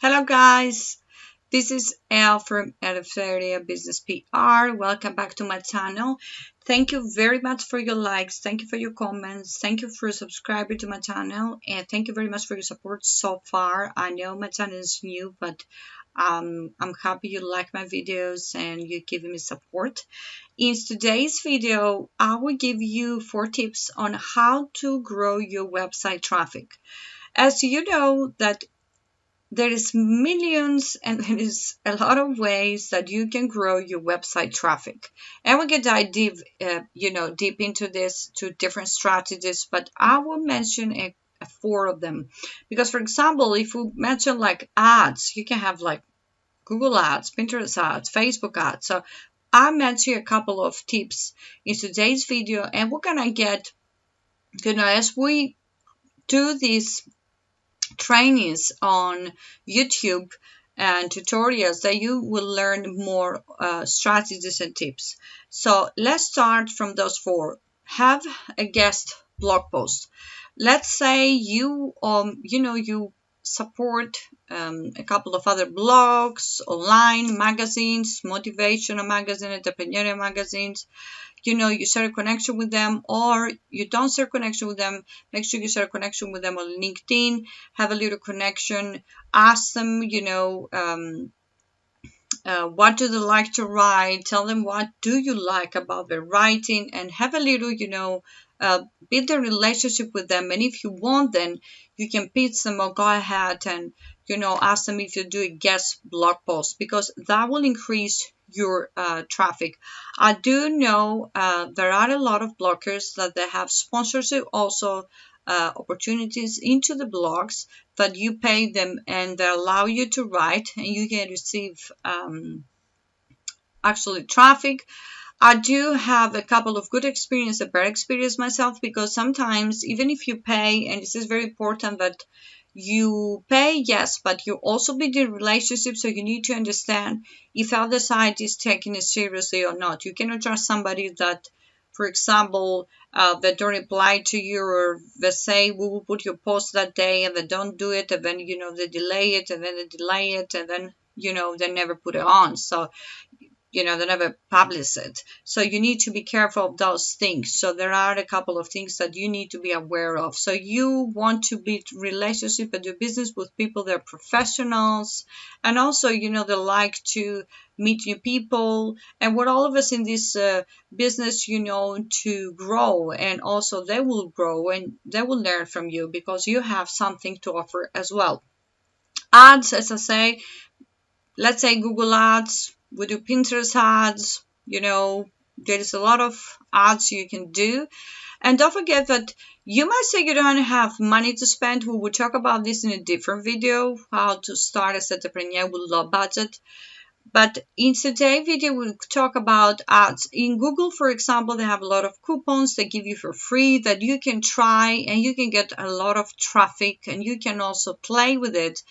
Hello guys, this is Elle from Eleftheria Business PR. Welcome back to my channel. Thank you very much for your likes, thank you for your comments, thank you for subscribing to my channel, and thank you very much for your support so far. I know my channel is new, but I'm happy you like my videos and you're giving me support. In today's video, I will give you 4 tips on how to grow your website traffic. As you know that there is millions and there is a lot of ways that you can grow your website traffic, and we can dive deep into this to different strategies, but I will mention a 4 of them. Because for example, if we mention like ads, you can have like Google ads, Pinterest ads, Facebook ads. So I mentioned a couple of tips in today's video, and we're gonna get, as we do these trainings on YouTube and tutorials, that you will learn more strategies and tips. So let's start from those 4. Have a guest blog post. Let's say you you support a couple of other blogs, online magazines, motivational magazine, entrepreneurial magazines. You start a connection with them, or you don't start a connection with them. Make sure you start a connection with them on LinkedIn. Have a little connection. Ask them, what do they like to write. Tell them what do you like about their writing, and have a little, build a relationship with them. And if you want, then you can pitch them or go ahead and ask them if you do a guest blog post, because that will increase your traffic. I do know there are a lot of bloggers that they have sponsorship also opportunities into the blogs that you pay them and they allow you to write, and you can receive actually traffic. I do have a couple of good experience, a bad experience myself, because sometimes even if you pay, and this is very important that you pay, yes, but you also build a relationship, so you need to understand if other side is taking it seriously or not. You cannot trust somebody that, for example, they don't reply to you, or they say we will put your post that day and they don't do it, and then they delay it, and then they delay it, and then they never put it on. So they never publish it. So you need to be careful of those things. So there are a couple of things that you need to be aware of. So you want to build relationship and do business with people that are professionals, and also they like to meet new people, and what all of us in this business to grow, and also they will grow and they will learn from you because you have something to offer as well. Ads, as I say, let's say Google ads, we do Pinterest ads, there is a lot of ads you can do. And don't forget that you might say you don't have money to spend. We will talk about this in a different video, how to start as an entrepreneur with low budget. But in today's video, we'll talk about ads. In Google, for example, they have a lot of coupons they give you for free that you can try, and you can get a lot of traffic, and you can also play with it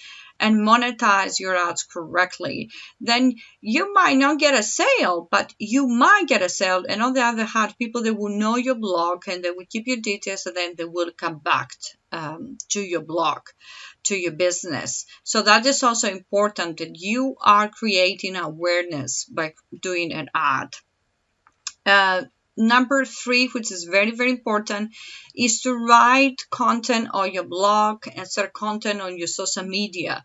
and monetize your ads correctly. Then you might not get a sale, but you might get a sale. And on the other hand, people that will know your blog and they will keep your details, and then they will come back to your blog, to your business. So that is also important, that you are creating awareness by doing an ad. Number 3, which is very, very important, is to write content on your blog and start content on your social media.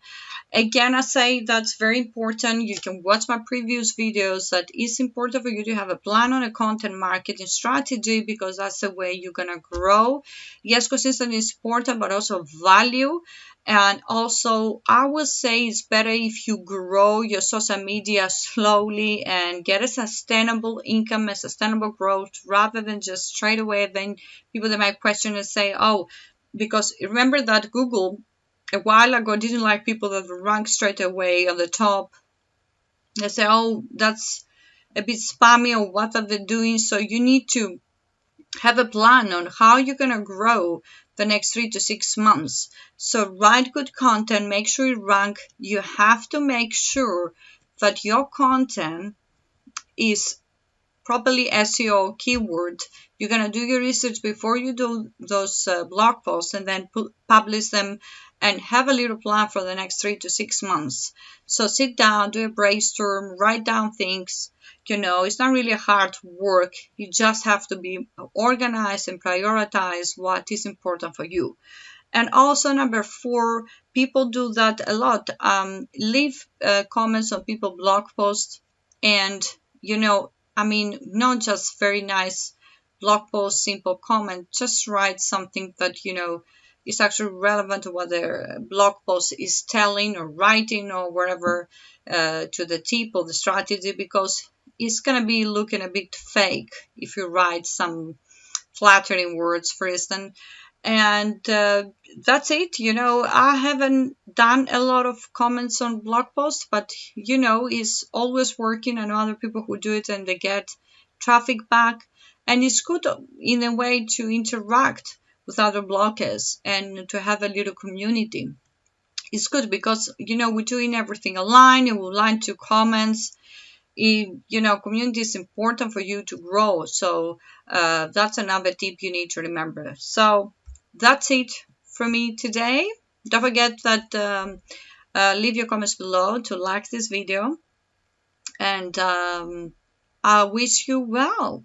Again, I say that's very important. You can watch my previous videos. That is important for you to have a plan on a content marketing strategy, because that's the way you're going to grow. Yes, consistency is important, but also value. And also, I would say it's better if you grow your social media slowly and get a sustainable income, a sustainable growth, rather than just straight away. Then people that might question and say, oh, because remember that Google a while ago didn't like people that rank straight away on the top. They say, oh, that's a bit spammy, or what are they doing? So you need to have a plan on how you're going to grow the next 3 to 6 months. So write good content, make sure you rank. You have to make sure that your content is properly SEO keyword. You're going to do your research before you do those blog posts, and then publish them and have a little plan for the next 3 to 6 months. So sit down, do a brainstorm, write down things. It's not really hard work. You just have to be organized and prioritize what is important for you. And also, number 4, people do that a lot. Leave comments on people blog posts, and not just very nice blog post, simple comment. Just write something that is actually relevant to what their blog post is telling or writing or wherever, to the tip of the strategy, because it's gonna be looking a bit fake if you write some flattering words, for instance. And that's it. I haven't done a lot of comments on blog posts, but it's always working. I know other people who do it and they get traffic back, and it's good in a way to interact with other bloggers and to have a little community. It's good because we're doing everything online, and we line to comments. Community is important for you to grow. So that's another tip you need to remember. So that's it for me today. Don't forget that leave your comments below, to like this video, and I wish you well.